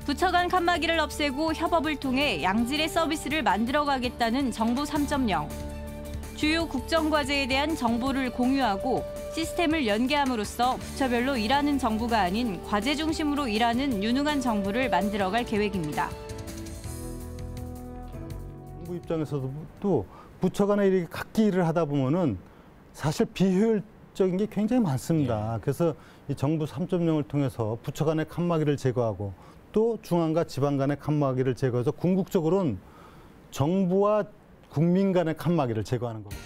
부처 간 칸막이를 없애고 협업을 통해 양질의 서비스를 만들어가겠다는 정부 3.0. 주요 국정과제에 대한 정보를 공유하고 시스템을 연계함으로써 부처별로 일하는 정부가 아닌 과제 중심으로 일하는 유능한 정부를 만들어갈 계획입니다. 정부 입장에서도 부처 간에 이렇게 각기 일을 하다 보면은 사실 비효율적인 게 굉장히 많습니다. 그래서 이 정부 3.0을 통해서 부처 간의 칸막이를 제거하고 또 중앙과 지방 간의 칸막이를 제거해서 궁극적으로는 정부와 국민 간의 칸막이를 제거하는 겁니다.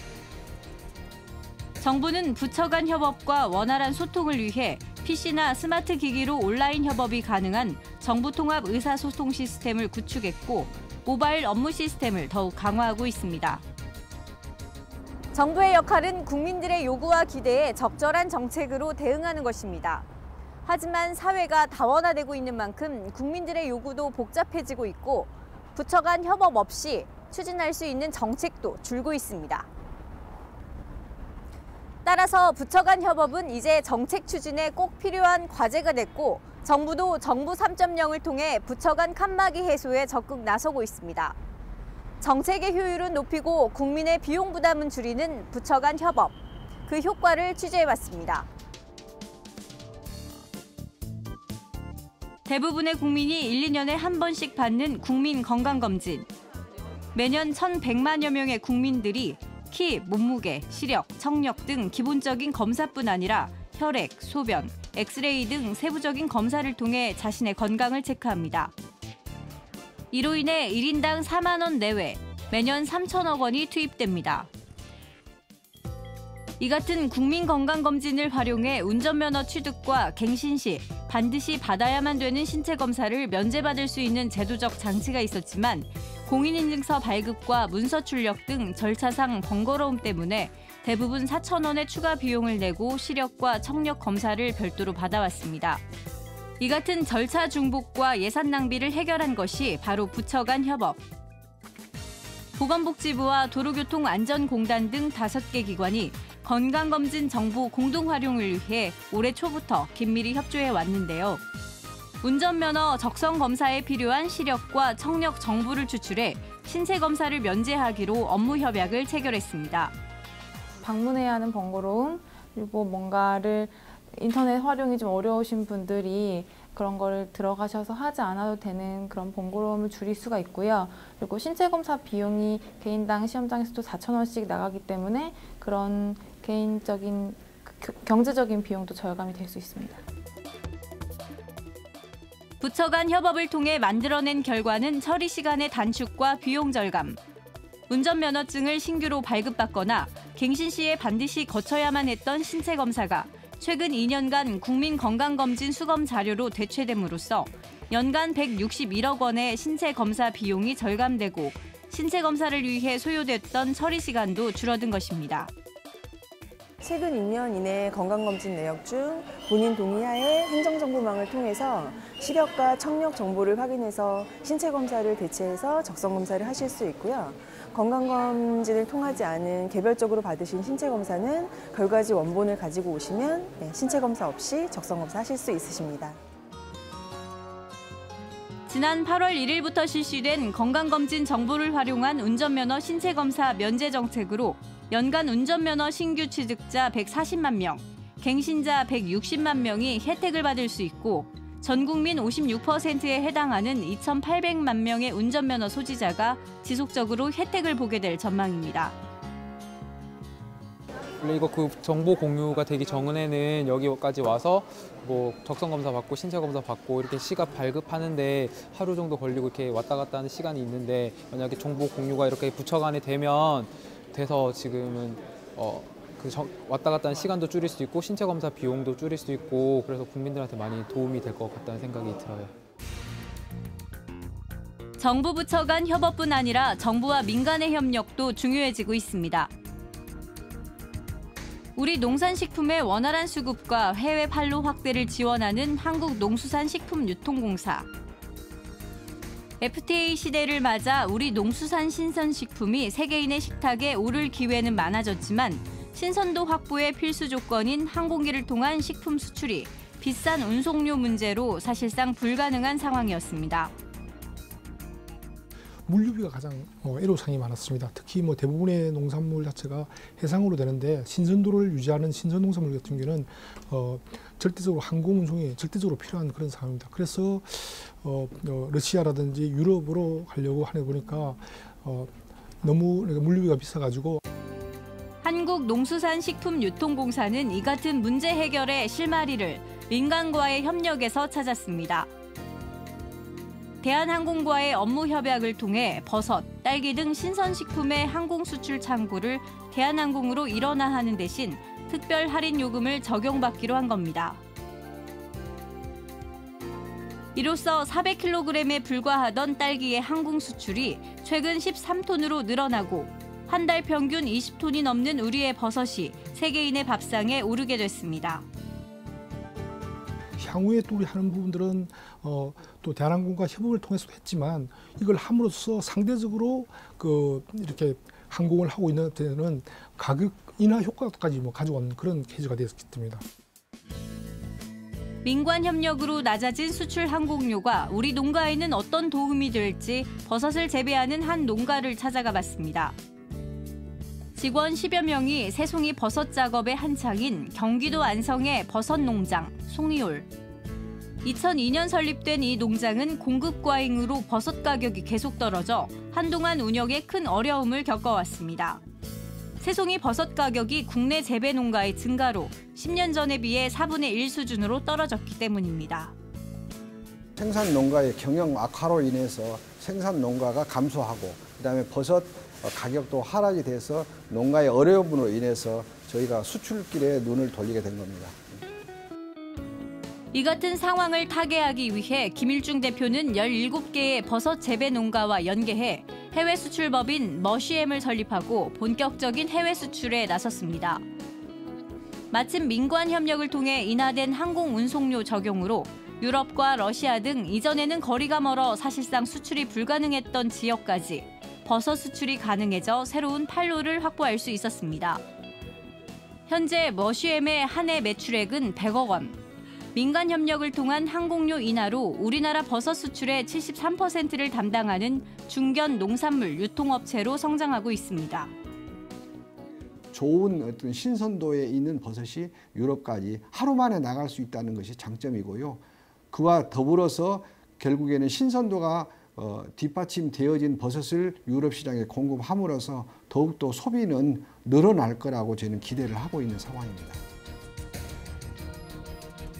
정부는 부처 간 협업과 원활한 소통을 위해 PC나 스마트 기기로 온라인 협업이 가능한 정부 통합 의사소통 시스템을 구축했고 모바일 업무 시스템을 더욱 강화하고 있습니다. 정부의 역할은 국민들의 요구와 기대에 적절한 정책으로 대응하는 것입니다. 하지만 사회가 다원화되고 있는 만큼 국민들의 요구도 복잡해지고 있고 부처 간 협업 없이 추진할 수 있는 정책도 줄고 있습니다. 따라서 부처 간 협업은 이제 정책 추진에 꼭 필요한 과제가 됐고 정부도 정부 3.0을 통해 부처 간 칸막이 해소에 적극 나서고 있습니다. 정책의 효율은 높이고 국민의 비용 부담은 줄이는 부처 간 협업. 그 효과를 취재해봤습니다. 대부분의 국민이 1, 2년에 한 번씩 받는 국민 건강검진. 매년 1,100만여 명의 국민들이 키, 몸무게, 시력, 청력 등 기본적인 검사뿐 아니라 혈액, 소변, 엑스레이 등 세부적인 검사를 통해 자신의 건강을 체크합니다. 이로 인해 1인당 4만 원 내외, 매년 3천억 원이 투입됩니다. 이 같은 국민건강검진을 활용해 운전면허 취득과 갱신 시 반드시 받아야만 되는 신체 검사를 면제받을 수 있는 제도적 장치가 있었지만 공인인증서 발급과 문서 출력 등 절차상 번거로움 때문에 대부분 4천 원의 추가 비용을 내고 시력과 청력 검사를 별도로 받아왔습니다. 이 같은 절차 중복과 예산 낭비를 해결한 것이 바로 부처 간 협업. 보건복지부와 도로교통안전공단 등 5개 기관이 건강검진 정보 공동 활용을 위해 올해 초부터 긴밀히 협조해 왔는데요. 운전면허 적성 검사에 필요한 시력과 청력 정보를 추출해 신체 검사를 면제하기로 업무 협약을 체결했습니다. 방문해야 하는 번거로움, 그리고 뭔가를 인터넷 활용이 좀 어려우신 분들이 그런 거를 들어가셔서 하지 않아도 되는 그런 번거로움을 줄일 수가 있고요. 그리고 신체 검사 비용이 개인당 시험장에서도 4천 원씩 나가기 때문에 그런 개인적인 경제적인 비용도 절감이 될 수 있습니다. 부처 간 협업을 통해 만들어낸 결과는 처리 시간의 단축과 비용 절감. 운전면허증을 신규로 발급받거나 갱신 시에 반드시 거쳐야만 했던 신체 검사가 최근 2년간 국민건강검진 수검 자료로 대체됨으로써 연간 161억 원의 신체 검사 비용이 절감되고 신체 검사를 위해 소요됐던 처리 시간도 줄어든 것입니다. 최근 2년 이내 건강검진 내역 중 본인 동의하에 행정정보망을 통해서 시력과 청력 정보를 확인해서 신체 검사를 대체해서 적성 검사를 하실 수 있고요. 건강검진을 통하지 않은 개별적으로 받으신 신체 검사는 결과지 원본을 가지고 오시면 신체 검사 없이 적성 검사 하실 수 있으십니다. 지난 8월 1일부터 실시된 건강검진 정보를 활용한 운전면허 신체 검사 면제 정책으로 연간 운전면허 신규 취득자 140만 명, 갱신자 160만 명이 혜택을 받을 수 있고 전 국민 56%에 해당하는 2,800만 명의 운전면허 소지자가 지속적으로 혜택을 보게 될 전망입니다. 원래 이거 그 정보 공유가 되기 전에는 여기까지 와서 뭐 적성 검사 받고 신체 검사 받고 이렇게 시간 발급하는데 하루 정도 걸리고 이렇게 왔다 갔다 하는 시간이 있는데 만약에 정보 공유가 이렇게 부처 간에 돼서 지금은 왔다 갔다 하는 시간도 줄일 수 있고 신체 검사 비용도 줄일 수 있고 그래서 국민들한테 많이 도움이 될 것 같다는 생각이 들어요. 정부 부처 간 협업뿐 아니라 정부와 민간의 협력도 중요해지고 있습니다. 우리 농산식품의 원활한 수급과 해외 판로 확대를 지원하는 한국농수산식품유통공사. FTA 시대를 맞아 우리 농수산 신선식품이 세계인의 식탁에 오를 기회는 많아졌지만 신선도 확보의 필수 조건인 항공기를 통한 식품 수출이 비싼 운송료 문제로 사실상 불가능한 상황이었습니다. 물류비가 가장 애로사항이 많았습니다. 특히 대부분의 농산물 자체가 해상으로 되는데 신선도를 유지하는 신선 농산물 같은 경우는 절대적으로 항공 운송이 절대적으로 필요한 그런 상황입니다. 그래서 러시아라든지 유럽으로 가려고 하다 보니까 너무 물류비가 비싸가지고. 한국농수산식품유통공사는 이 같은 문제 해결의 실마리를 민간과의 협력에서 찾았습니다. 대한항공과의 업무 협약을 통해 버섯, 딸기 등 신선식품의 항공 수출 창구를 대한항공으로 일원화하는 대신 특별 할인 요금을 적용받기로 한 겁니다. 이로써 400kg에 불과하던 딸기의 항공 수출이 최근 13톤으로 늘어나고 한 달 평균 20톤이 넘는 우리의 버섯이 세계인의 밥상에 오르게 됐습니다. 향후에 또 우리 하는 부분들은 또 대한항공과 협업을 통해서도 했지만 이걸 함으로써 상대적으로 이렇게 항공을 하고 있는 데는 가격 인하 효과까지 가져온 그런 케이스가 되었기 때문이다. 민관 협력으로 낮아진 수출 항공료가 우리 농가에는 어떤 도움이 될지 버섯을 재배하는 한 농가를 찾아가 봤습니다. 직원 10여 명이 새송이 버섯 작업에 한창인 경기도 안성의 버섯 농장 송이올. 2002년 설립된 이 농장은 공급 과잉으로 버섯 가격이 계속 떨어져 한동안 운영에 큰 어려움을 겪어왔습니다. 새송이 버섯 가격이 국내 재배 농가의 증가로 10년 전에 비해 4분의 1 수준으로 떨어졌기 때문입니다. 생산 농가의 경영 악화로 인해서 생산 농가가 감소하고 그다음에 버섯 가격도 하락이 돼서 농가의 어려움으로 인해서 저희가 수출길에 눈을 돌리게 된 겁니다. 이 같은 상황을 타개하기 위해 김일중 대표는 17개의 버섯 재배 농가와 연계해 해외 수출법인 머쉬엠을 설립하고 본격적인 해외 수출에 나섰습니다. 마침 민관 협력을 통해 인하된 항공 운송료 적용으로 유럽과 러시아 등 이전에는 거리가 멀어 사실상 수출이 불가능했던 지역까지 버섯 수출이 가능해져 새로운 판로를 확보할 수 있었습니다. 현재 머쉬엠의 한 해 매출액은 100억 원. 민간 협력을 통한 항공료 인하로 우리나라 버섯 수출의 73%를 담당하는 중견 농산물 유통업체로 성장하고 있습니다. 좋은 어떤 신선도에 있는 버섯이 유럽까지 하루 만에 나갈 수 있다는 것이 장점이고요. 그와 더불어서 결국에는 신선도가 뒷받침되어진 버섯을 유럽 시장에 공급함으로써 더욱더 소비는 늘어날 거라고 저는 기대를 하고 있는 상황입니다.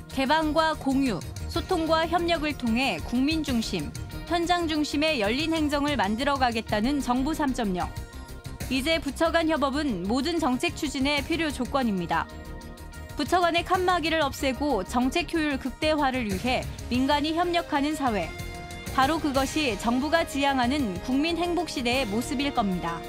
개방과 공유, 소통과 협력을 통해 국민 중심, 현장 중심의 열린 행정을 만들어가겠다는 정부 3.0. 이제 부처 간 협업은 모든 정책 추진의 필요 조건입니다. 부처 간의 칸막이를 없애고 정책 효율 극대화를 위해 민간이 협력하는 사회. 바로 그것이 정부가 지향하는 국민 행복 시대의 모습일 겁니다.